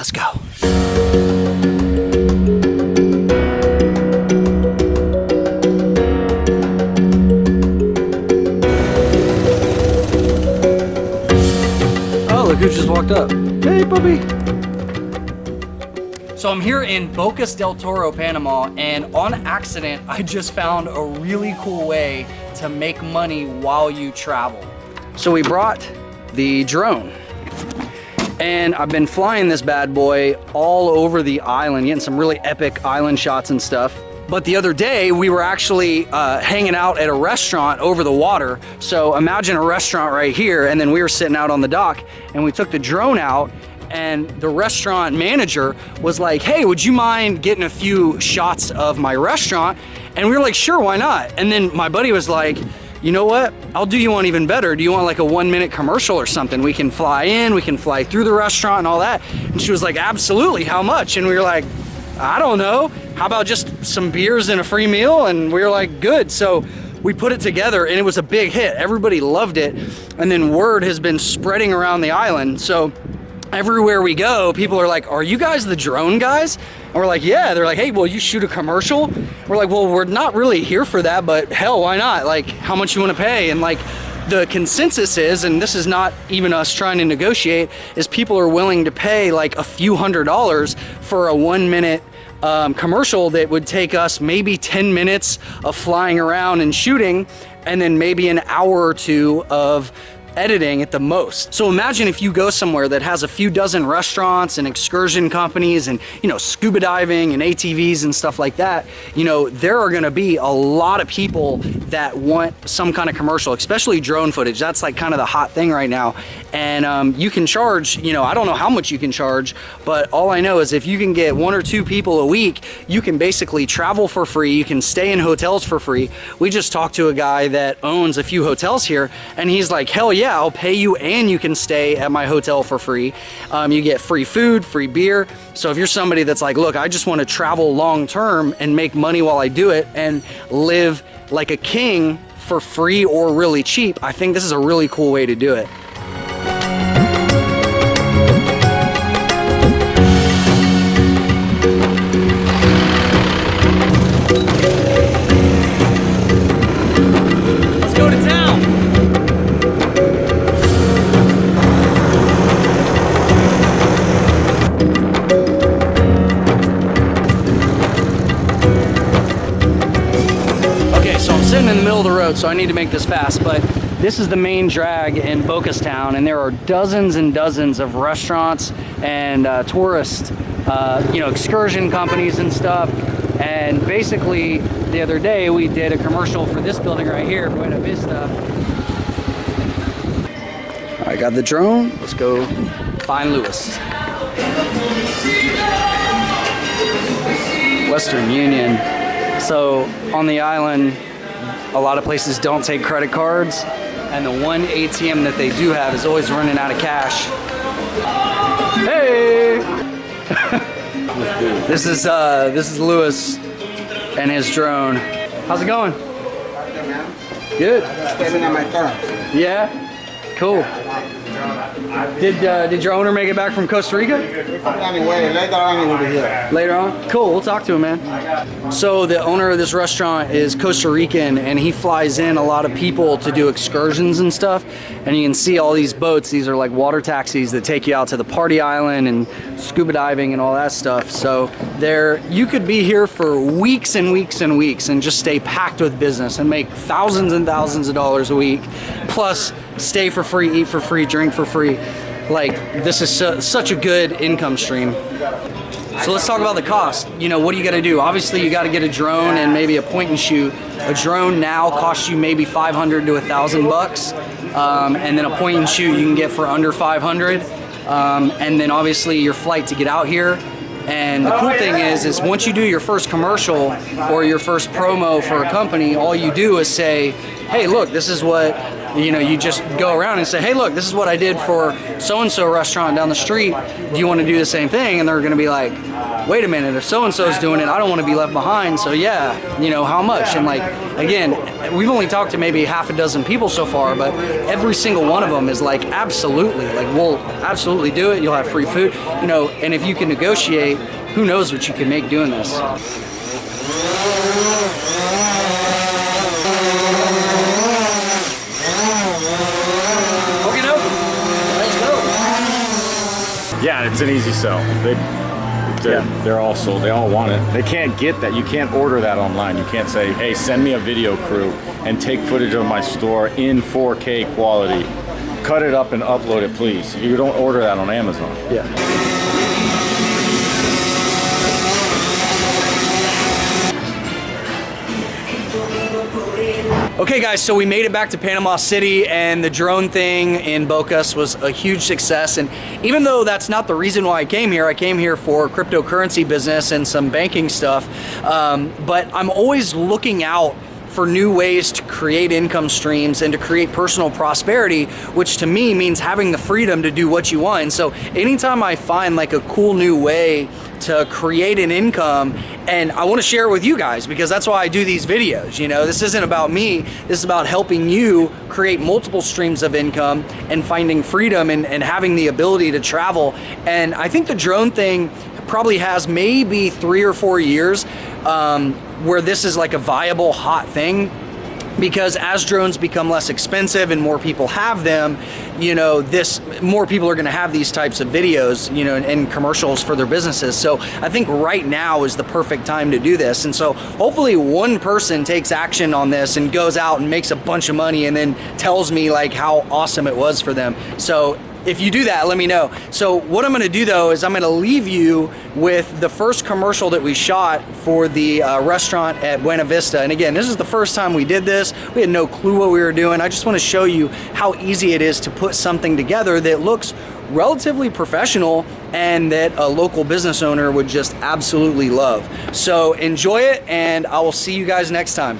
Let's go. Oh, look who just walked up. Hey, puppy. So I'm here in Bocas del Toro, Panama, and on accident, I just found a really cool way to make money while you travel. So we brought the drone, and I've been flying this bad boy all over the island, getting some really epic island shots and stuff. But the other day, we were actually hanging out at a restaurant over the water. So imagine a restaurant right here, and then we were sitting out on the dock, and we took the drone out, and the restaurant manager was like, hey, would you mind getting a few shots of my restaurant? And we were like, sure, why not? And then my buddy was like, you know what? I'll do you one even better. Do you want like a 1-minute commercial or something? We can fly in, we can fly through the restaurant and all that. And she was like, absolutely, how much? And we were like, I don't know. How about just some beers and a free meal? And we were like, good. So we put it together and it was a big hit. Everybody loved it. And then word has been spreading around the island. So everywhere we go, people are like, are you guys the drone guys? And we're like, yeah. They're like, hey, will you shoot a commercial? We're like, well, we're not really here for that, but hell, why not? Like, how much you want to pay? And like, the consensus is, and this is not even us trying to negotiate, is people are willing to pay like a few $100s for a 1-minute commercial that would take us maybe 10 minutes of flying around and shooting, and then maybe an hour or two of editing at the most. So imagine if you go somewhere that has a few dozen restaurants and excursion companies and, you know, scuba diving and ATVs and stuff like that, you know, there are going to be a lot of people that want some kind of commercial, especially drone footage. That's like kind of the hot thing right now. And you can charge, you know, I don't know how much you can charge, but all I know is if you can get 1 or 2 people a week, you can basically travel for free. You can stay in hotels for free. We just talked to a guy that owns a few hotels here, and he's like, hell yeah, I'll pay you and you can stay at my hotel for free. You get free food, free beer. So if you're somebody that's like, look, I just want to travel long term and make money while I do it and live like a king for free or really cheap, I think this is a really cool way to do it. Let's go to town. Sitting in the middle of the road, so I need to make this fast, but this is the main drag in Bocas Town, and there are dozens and dozens of restaurants and tourist, you know, excursion companies and stuff. And basically, the other day we did a commercial for this building right here, Buena Vista. I got the drone. Let's go find Lewis. Western Union. So on the island, a lot of places don't take credit cards, and the one ATM that they do have is always running out of cash. Hey! This is Lewis and his drone. How's it going? Good. Yeah? Cool. Did your owner make it back from Costa Rica? Later on? Cool, we'll talk to him, man. So the owner of this restaurant is Costa Rican, and he flies in a lot of people to do excursions and stuff. And you can see all these boats. These are like water taxis that take you out to the party island and scuba diving and all that stuff. So you could be here for weeks and weeks and weeks and just stay packed with business and make thousands and thousands of dollars a week. Plus, stay for free, eat for free, drink for free. Like, this is such a good income stream. So let's talk about the cost. You know, what do you got to do? Obviously, you got to get a drone and maybe a point and shoot. A drone now costs you maybe $500 to $1,000 bucks, and then a point and shoot you can get for under 500. And then obviously your flight to get out here. And the cool thing is once you do your first commercial or your first promo for a company, all you do is say, hey, look, this is what you know, you just go around and say, hey, look, this is what I did for so-and-so restaurant down the street. Do you want to do the same thing? And they're going to be like, wait a minute, if so-and-so's doing it, I don't want to be left behind. So yeah, you know, how much? And like, again, we've only talked to maybe half a dozen people so far, but every single one of them is like, absolutely, like, we'll absolutely do it. You'll have free food, you know, and if you can negotiate, who knows what you can make doing this. Yeah, it's an easy sell. They're all sold. They all want it. They can't get that. You can't order that online. You can't say, hey, send me a video crew and take footage of my store in 4K quality. Cut it up and upload it, please. You don't order that on Amazon. Yeah. Okay guys, so we made it back to Panama City, and the drone thing in Bocas was a huge success. And even though that's not the reason why I came here for cryptocurrency business and some banking stuff, but I'm always looking out for new ways to create income streams and to create personal prosperity, which to me means having the freedom to do what you want. And so anytime I find like a cool new way to create an income, and I want to share it with you guys, because that's why I do these videos. You know, this isn't about me, this is about helping you create multiple streams of income and finding freedom and having the ability to travel. And I think the drone thing probably has maybe 3 or 4 years where this is like a viable hot thing, because as drones become less expensive and more people have them, you know, more people are going to have these types of videos, you know, and commercials for their businesses. So I think right now is the perfect time to do this. And so hopefully one person takes action on this and goes out and makes a bunch of money and then tells me like how awesome it was for them. So if you do that, let me know. So what I'm gonna do though is I'm gonna leave you with the first commercial that we shot for the restaurant at Buena Vista. And again, this is the first time we did this. We had no clue what we were doing. I just wanna show you how easy it is to put something together that looks relatively professional and that a local business owner would just absolutely love. So enjoy it, and I will see you guys next time.